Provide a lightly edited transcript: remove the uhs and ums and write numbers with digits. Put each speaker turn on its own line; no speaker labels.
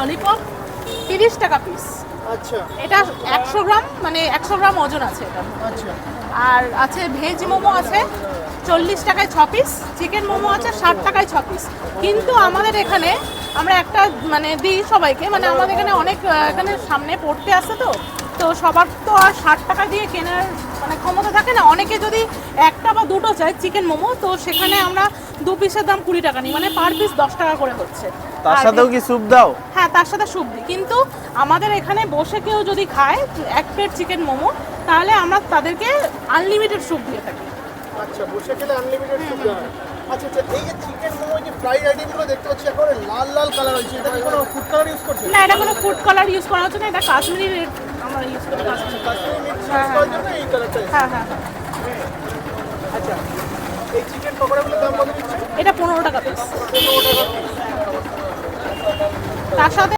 Lollipop 30 টাকা piece.
আচ্ছা
এটা 100 গ্রাম, মানে 100 গ্রাম ওজন আছে এটা।
আচ্ছা
আর আছে ভেজ মোমো আছে 40 টাকায় 6 পিস, চিকেন মোমো আছে 60 টাকায় 6 পিস। কিন্তু আমাদের এখানে আমরা একটা মানে দিই সবাইকে, মানে আমাদের এখানে অনেক এখানে সামনে পড়তে আসে তো, তো সবার তো আর 60 টাকা দিয়ে কেনার মানে ক্ষমতা থাকে না। অনেকে যদি একটা বা দুটো চায় চিকেন মোমো, তো সেখানে আমরা 2 পিসের দাম 20 টাকা নিই, মানে পার পিস 10 টাকা করে হচ্ছে।
তার
আর
সাথেও কি স্যুপ দাও?
হ্যাঁ, তার সাথে স্যুপ দিই। কিন্তু আমাদের এখানে বসে কেউ যদি খায় 1 প্লেট চিকেন মোমো, তাহলে আমরা তাদেরকে আনলিমিটেড স্যুপ দিয়ে থাকি।
আচ্ছা, বসে খেলে আনলিমিটেড সুবিধা হয়। আচ্ছা আচ্ছা, এই যে চিকেন মোমো, যে ফ্রাইড আইটেমগুলো দেখতে পাচ্ছি একেবারে লাল লাল কালার হয়েছে, এটা কি কোনো ফুড কালার ইউজ করছে?
না, এটা কোনো ফুড কালার ইউজ করা হচ্ছে না, এটা কাশ্মীরি রেড আমরা ইউজ করি।
কাশ্মীরি মিক্স করার জন্য এই কালারটা।
হ্যাঁ হ্যাঁ।
আচ্ছা, এই চিকেন পকোড়াগুলোর দাম কত দিচ্ছে?
এটা 15 টাকা পিস।
15 টাকা পিস।
তার সাথে